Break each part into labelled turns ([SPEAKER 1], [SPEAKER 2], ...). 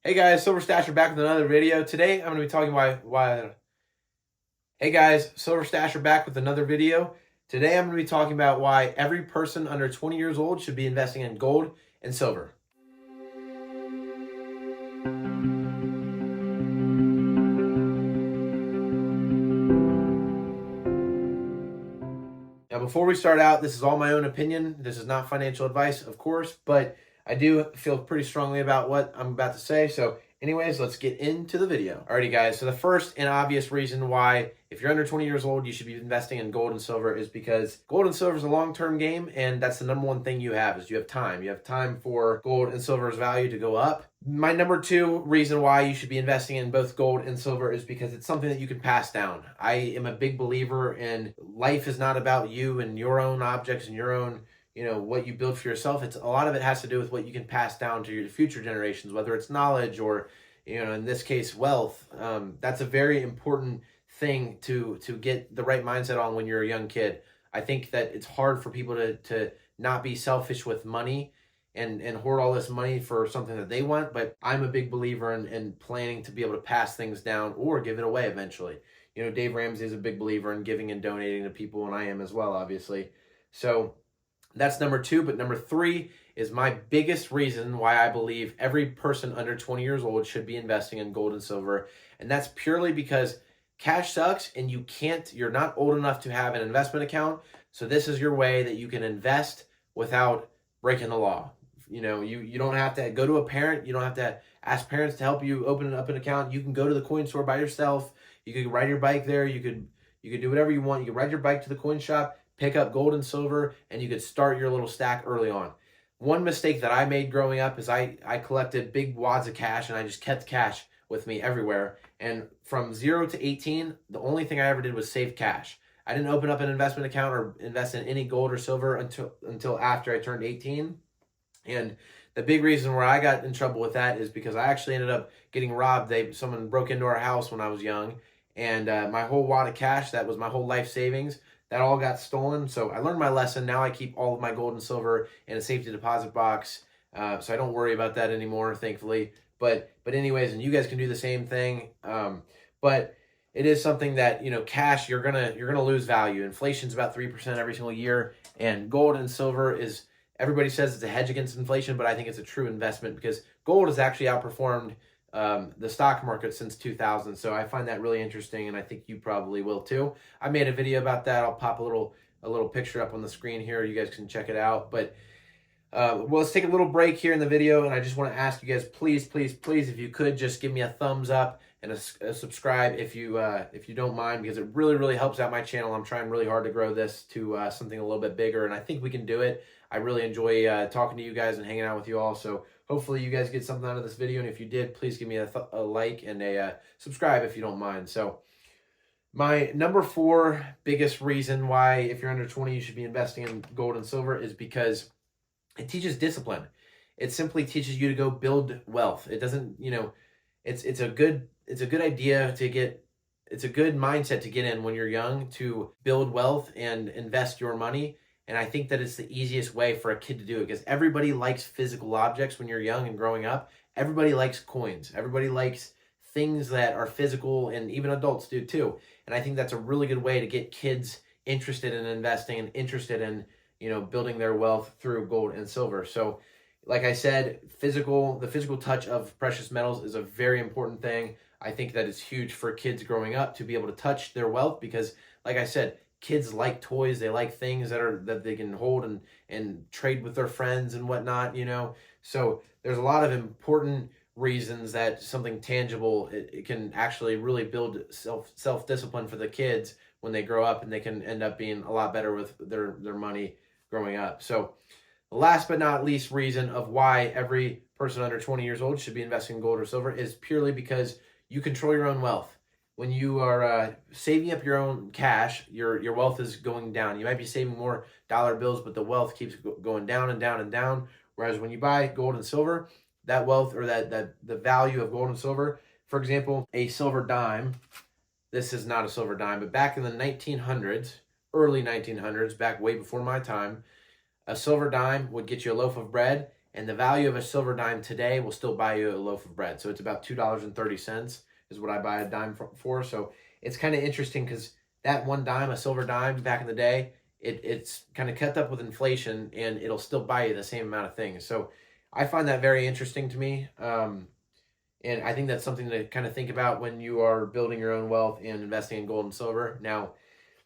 [SPEAKER 1] Hey guys, Silver Stasher back with another video. Today I'm going to be talking why. Hey guys, Silver Stasher back with another video. Today I'm going to be talking about why every person under 20 years old should be investing in gold and silver. Now, before we start out, this is all my own opinion. This is not financial advice, of course, but I do feel pretty strongly about what I'm about to say. So anyways, let's get into the video. Alrighty guys, so the first and obvious reason why if you're under 20 years old, you should be investing in gold and silver is because gold and silver is a long-term game, and that's the number one thing you have is you have time. You have time for gold and silver's value to go up. My number two reason why you should be investing in both gold and silver is because it's something that you can pass down. I am a big believer in life is not about you and your own objects and your own what you build for yourself. It's a lot of it has to do with what you can pass down to your future generations, whether it's knowledge or in this case wealth. That's a very important thing to get the right mindset on when you're a young kid. I think that it's hard for people to not be selfish with money and hoard all this money for something that they want, but I'm a big believer in planning to be able to pass things down or give it away eventually. Dave Ramsey is a big believer in giving and donating to people, and I am as well, obviously. So that's number two, but number three is my biggest reason why I believe every person under 20 years old should be investing in gold and silver. And that's purely because cash sucks and you're not old enough to have an investment account. So this is your way that you can invest without breaking the law. You don't have to go to a parent. You don't have to ask parents to help you open up an account. You can go to the coin store by yourself. You could ride your bike there. You could do whatever you want. You could ride your bike to the coin shop, pick up gold and silver, and you could start your little stack early on. One mistake that I made growing up is I collected big wads of cash, and I just kept cash with me everywhere. And from 0 to 18, the only thing I ever did was save cash. I didn't open up an investment account or invest in any gold or silver until after I turned 18. And the big reason where I got in trouble with that is because I actually ended up getting robbed. Someone broke into our house when I was young, and my whole wad of cash, that was my whole life savings, that all got stolen. So I learned my lesson. Now I keep all of my gold and silver in a safety deposit box, so I don't worry about that anymore, thankfully. But anyways, and you guys can do the same thing. But it is something that cash, you're gonna lose value. Inflation's about 3% every single year, and gold and silver is, everybody says it's a hedge against inflation, but I think it's a true investment because gold has actually outperformed the stock market since 2000. So I find that really interesting, and I think you probably will too. I made a video about that. I'll pop a little picture up on the screen here. You guys can check it out. But well, let's take a little break here in the video, and I just want to ask you guys, please, if you could just give me a thumbs up and a subscribe if you don't mind, because it really helps out my channel. I'm trying really hard to grow this to something a little bit bigger, and I think we can do it. I really enjoy talking to you guys and hanging out with you all. So hopefully you guys get something out of this video, and if you did, please give me a like and a subscribe if you don't mind. So my number 4 biggest reason why if you're under 20 you should be investing in gold and silver is because it teaches discipline. It simply teaches you to go build wealth. It doesn't, it's a good idea to get, it's a good mindset to get in when you're young to build wealth and invest your money. And I think that it's the easiest way for a kid to do it because everybody likes physical objects when you're young and growing up. Everybody likes coins. Everybody likes things that are physical, and even adults do too. And I think that's a really good way to get kids interested in investing and interested in building their wealth through gold and silver. So like I said, the physical touch of precious metals is a very important thing. I think that it's huge for kids growing up to be able to touch their wealth because, like I said, kids like toys. They like things that they can hold and trade with their friends and whatnot, So there's a lot of important reasons that something tangible, it can actually really build self-discipline for the kids when they grow up, and they can end up being a lot better with their money growing up. So last but not least reason of why every person under 20 years old should be investing in gold or silver is purely because you control your own wealth. When you are saving up your own cash, your wealth is going down. You might be saving more dollar bills, but the wealth keeps going down and down and down. Whereas when you buy gold and silver, that wealth, or that the value of gold and silver, for example, a silver dime, this is not a silver dime, but back in the 1900s, early 1900s, back way before my time, a silver dime would get you a loaf of bread, And the value of a silver dime today will still buy you a loaf of bread. So it's about $2.30 is what I buy a dime for. So it's kind of interesting because that one dime, a silver dime back in the day, it's kind of kept up with inflation and it'll still buy you the same amount of things. So I find that very interesting to me. And I think that's something to kind of think about when you are building your own wealth and investing in gold and silver. Now,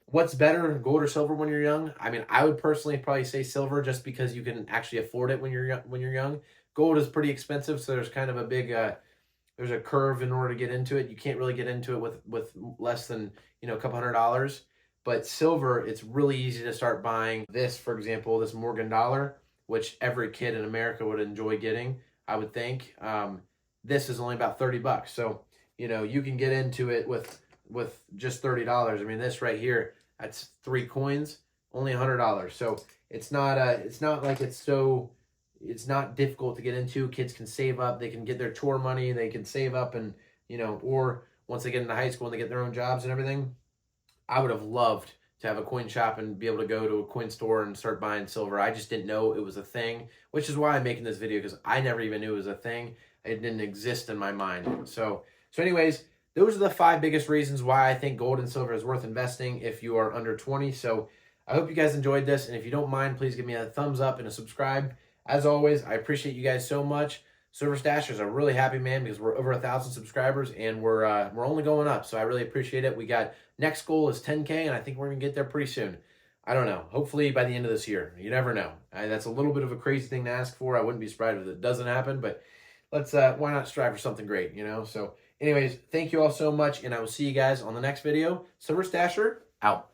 [SPEAKER 1] what's better, gold or silver when you're young? I mean, I would personally probably say silver just because you can actually afford it when you're young. Gold is pretty expensive, so there's kind of a big there's a curve in order to get into it. You can't really get into it with less than, a couple $100. But silver, it's really easy to start buying this, for example, this Morgan dollar, which every kid in America would enjoy getting, I would think. This is only about $30. So, you can get into it with just $30. I mean, this right here, that's 3 coins, only $100. So it's not like it's not difficult to get into. Kids can save up, they can get their tour money, they can save up, and or once they get into high school and they get their own jobs and everything. I would have loved to have a coin shop and be able to go to a coin store and start buying silver. I just didn't know it was a thing, which is why I'm making this video, because I never even knew it was a thing. It didn't exist in my mind. So anyways, those are the 5 biggest reasons why I think gold and silver is worth investing if you are under 20. So I hope you guys enjoyed this. And if you don't mind, please give me a thumbs up and a subscribe. As always, I appreciate you guys so much. Silver Stashers are really happy, man, because we're over 1,000 subscribers and we're only going up. So I really appreciate it. We got next goal is 10K, and I think we're gonna get there pretty soon. I don't know. Hopefully by the end of this year. You never know. That's a little bit of a crazy thing to ask for. I wouldn't be surprised if it doesn't happen, but let's why not strive for something great, So anyways, thank you all so much, and I will see you guys on the next video. Silver Stasher out.